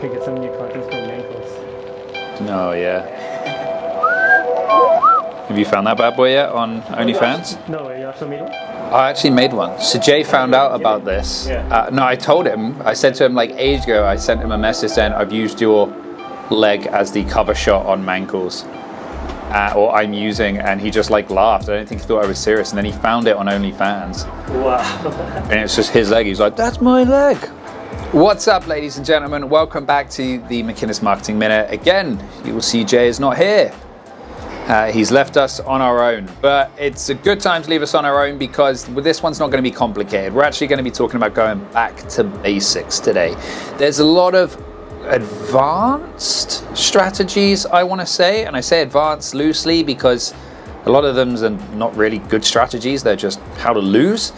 to get some new contents from McInnes. Oh, yeah. Have you found that bad boy yet on OnlyFans? No, you also made one? I actually made one. So Jay found out about this. No, I told him. I said to him like age ago, I sent him a message saying, I've used your leg as the cover shot on Mankles. Or I'm using, and he just like laughed. I don't think he thought I was serious. And then he found it on OnlyFans. Wow. And it's just his leg. He's like, that's my leg. What's up, ladies and gentlemen? Welcome back to the McInnes Marketing Minute. Again, you will see Jay is not here. He's left us on our own, but it's a good time to leave us on our own because this one's not going to be complicated. We're actually going to be talking about going back to basics today. There's a lot of advanced strategies, I want to say, and I say advanced loosely because a lot of them are not really good strategies. They're just how to lose,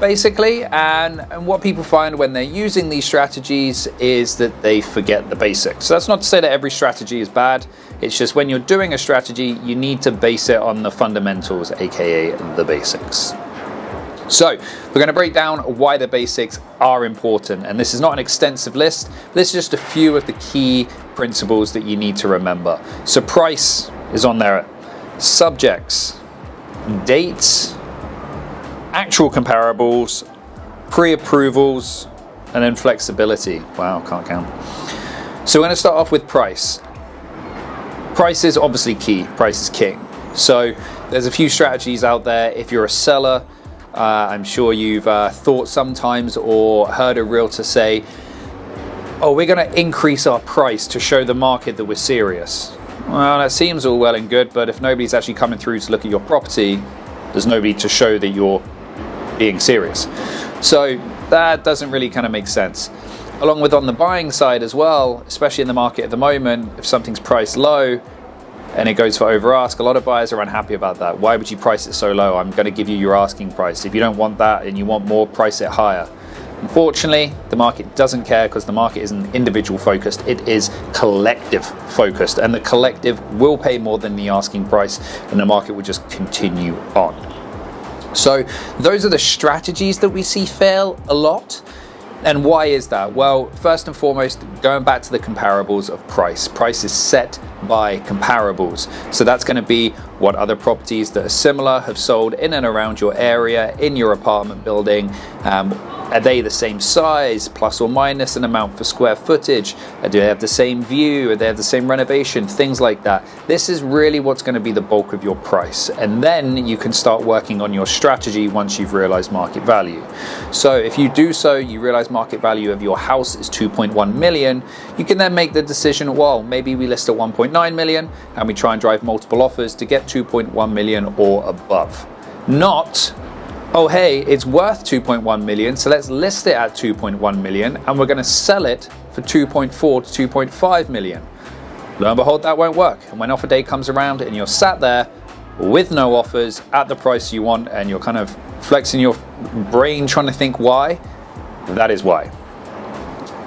basically. And what people find when they're using these strategies is that they forget the basics. So that's not to say that every strategy is bad. It's just when you're doing a strategy, you need to base it on the fundamentals, aka the basics. So we're going to break down why the basics are important. And this is not an extensive list. This is just a few of the key principles that you need to remember. So price is on there. Subjects, dates, actual comparables, pre-approvals, and then flexibility. Wow, can't count. So we're going to start off with price. Price is obviously key. Price is king. So there's a few strategies out there. If you're a seller, I'm sure you've thought sometimes or heard a realtor say, oh, we're going to increase our price to show the market that we're serious. Well, that seems all well and good, but if nobody's actually coming through to look at your property, there's nobody to show that you're being serious. So that doesn't really kind of make sense. Along with on the buying side as well, especially in the market at the moment, if something's priced low and it goes for over ask, a lot of buyers are unhappy about that. Why would you price it so low? I'm going to give you your asking price. If you don't want that and you want more, price it higher. Unfortunately, the market doesn't care because the market isn't individual focused, it is collective focused, and the collective will pay more than the asking price and the market will just continue on. So those are the strategies that we see fail a lot. And why is that? Well, first and foremost, going back to the comparables of price. Price is set by comparables. So that's going to be what other properties that are similar have sold in and around your area, in your apartment building. Are they the same size, plus or minus an amount for square footage? Do they have the same view? Do they have the same renovation? Things like that. This is really what's going to be the bulk of your price. And then you can start working on your strategy once you've realized market value. So if you do so, you realize market value of your house is 2.1 million. You can then make the decision, well, maybe we list at 1.9 million and we try and drive multiple offers to get 2.1 million or above. Not, oh, hey, it's worth 2.1 million, so let's list it at 2.1 million and we're going to sell it for 2.4 to 2.5 million. Lo and behold, that won't work. And when offer day comes around and you're sat there with no offers at the price you want and you're kind of flexing your brain trying to think why, that is why.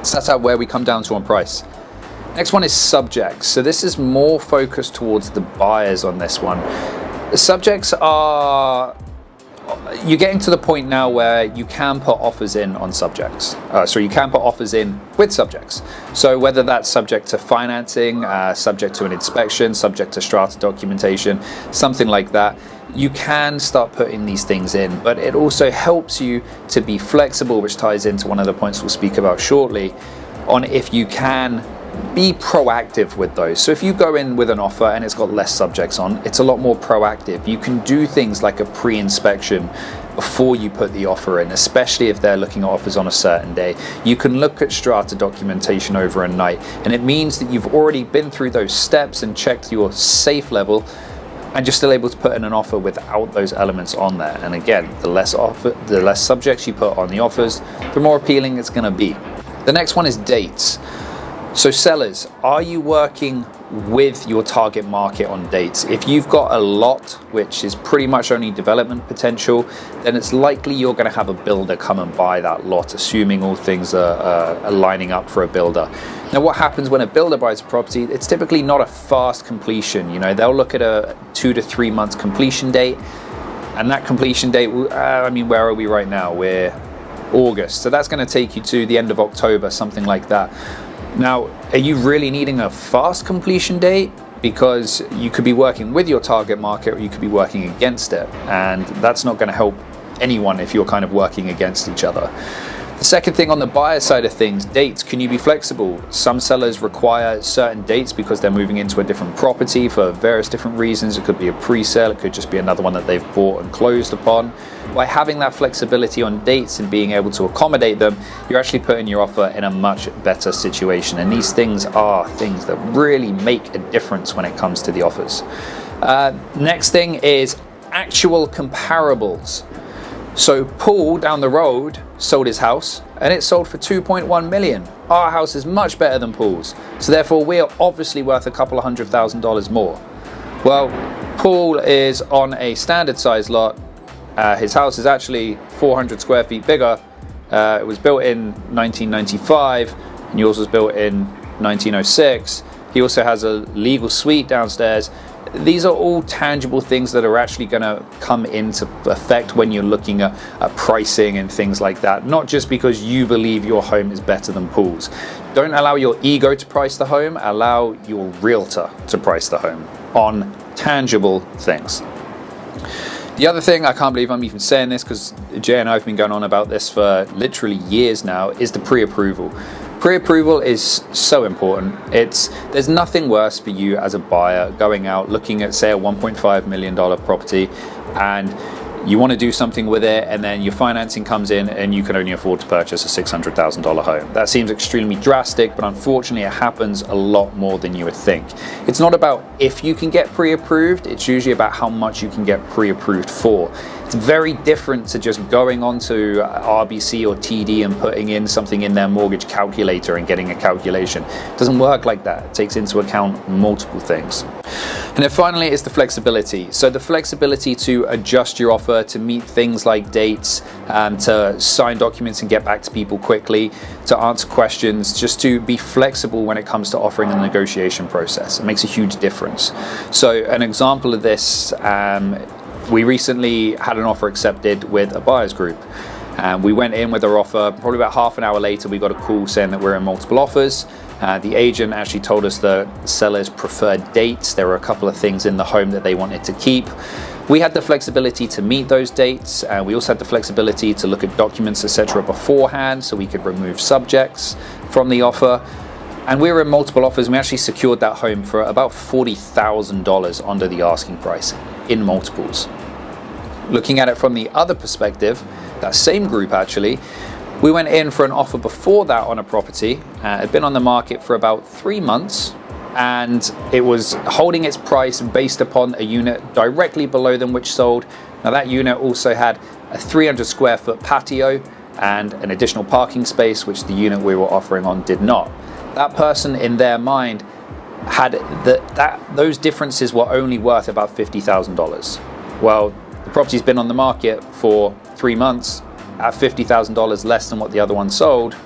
So that's where we come down to on price. Next one is subjects. So this is more focused towards the buyers on this one. The subjects are, you're getting to the point now where you can put offers in on subjects. So you can put offers in with subjects. So whether that's subject to financing, subject to an inspection, subject to strata documentation, something like that, you can start putting these things in. But it also helps you to be flexible, which ties into one of the points we'll speak about shortly, on if you can be proactive with those. So if you go in with an offer and it's got less subjects on, it's a lot more proactive. You can do things like a pre-inspection before you put the offer in, especially if they're looking at offers on a certain day. You can look at strata documentation over a night, and it means that you've already been through those steps and checked your safe level, and you're still able to put in an offer without those elements on there. And again, the less subjects you put on the offers, the more appealing it's going to be. The next one is dates. So sellers, are you working with your target market on dates? If you've got a lot, which is pretty much only development potential, then it's likely you're going to have a builder come and buy that lot, assuming all things are lining up for a builder. Now, what happens when a builder buys a property? It's typically not a fast completion. You know, they'll look at a 2 to 3 months completion date, and that completion date, where are we right now? We're August. So that's going to take you to the end of October, something like that. Now, are you really needing a fast completion date? Because you could be working with your target market or you could be working against it. And that's not going to help anyone if you're kind of working against each other. The second thing on the buyer side of things, dates. Can you be flexible? Some sellers require certain dates because they're moving into a different property for various different reasons. It could be a pre-sale, it could just be another one that they've bought and closed upon. By having that flexibility on dates and being able to accommodate them, you're actually putting your offer in a much better situation. And these things are things that really make a difference when it comes to the offers. Next thing is actual comparables. So Paul down the road sold his house and it sold for 2.1 million. Our house is much better than Paul's. So therefore we are obviously worth a couple of $100,000 more. Well, Paul is on a standard size lot. His house is actually 400 square feet bigger. It was built in 1995 and yours was built in 1906. He also has a legal suite downstairs. These are all tangible things that are actually going to come into effect when you're looking at pricing and things like that. Not just because you believe your home is better than Paul's. Don't allow your ego to price the home. Allow your realtor to price the home on tangible things. The other thing, I can't believe I'm even saying this because Jay and I have been going on about this for literally years now, is the pre-approval. Pre-approval is so important. There's nothing worse for you as a buyer going out looking at, say, a $1.5 million property and you want to do something with it and then your financing comes in and you can only afford to purchase a $600,000 home. That seems extremely drastic, but unfortunately it happens a lot more than you would think. It's not about if you can get pre-approved, it's usually about how much you can get pre-approved for. It's very different to just going onto RBC or TD and putting in something in their mortgage calculator and getting a calculation. It doesn't work like that. It takes into account multiple things. And then finally is the flexibility. So the flexibility to adjust your offer, to meet things like dates, to sign documents and get back to people quickly, to answer questions, just to be flexible when it comes to offering the negotiation process. It makes a huge difference. So an example of this, we recently had an offer accepted with a buyer's group. We went in with our offer. Probably about half an hour later, we got a call saying that we're in multiple offers. The agent actually told us the seller's preferred dates. There were a couple of things in the home that they wanted to keep. We had the flexibility to meet those dates. We also had the flexibility to look at documents, etc. beforehand, so we could remove subjects from the offer. And we were in multiple offers, and we actually secured that home for about $40,000 under the asking price in multiples. Looking at it from the other perspective, that same group actually, we went in for an offer before that on a property. It had been on the market for about 3 months, and it was holding its price based upon a unit directly below them which sold. Now that unit also had a 300 square foot patio and an additional parking space, which the unit we were offering on did not. That person in their mind had those differences were only worth about $50,000. Well, the property's been on the market for 3 months at $50,000 less than what the other one sold,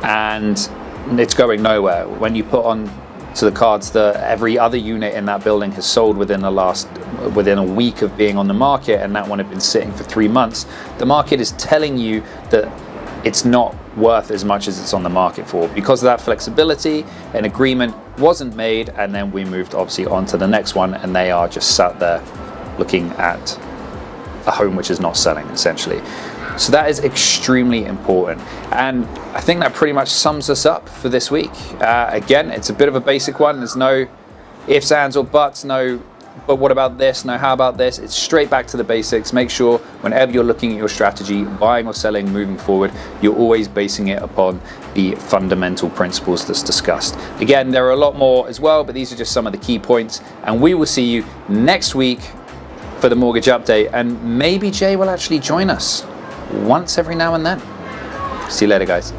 and it's going nowhere. When you put on to the cards that every other unit in that building has sold within a week of being on the market, and that one had been sitting for 3 months, the market is telling you that it's not worth as much as it's on the market for. Because of that flexibility, an agreement wasn't made, and then we moved obviously on to the next one, and they are just sat there looking at a home which is not selling, essentially. So that is extremely important, and I think that pretty much sums us up for this week. Again, it's a bit of a basic one. There's no ifs, ands or buts, no but what about this, no how about this. It's straight back to the basics. Make sure whenever you're looking at your strategy, buying or selling, moving forward, you're always basing it upon the fundamental principles that's discussed. Again, there are a lot more as well, but these are just some of the key points, and we will see you next week for the mortgage update, and maybe Jay will actually join us once every now and then. See you later, guys.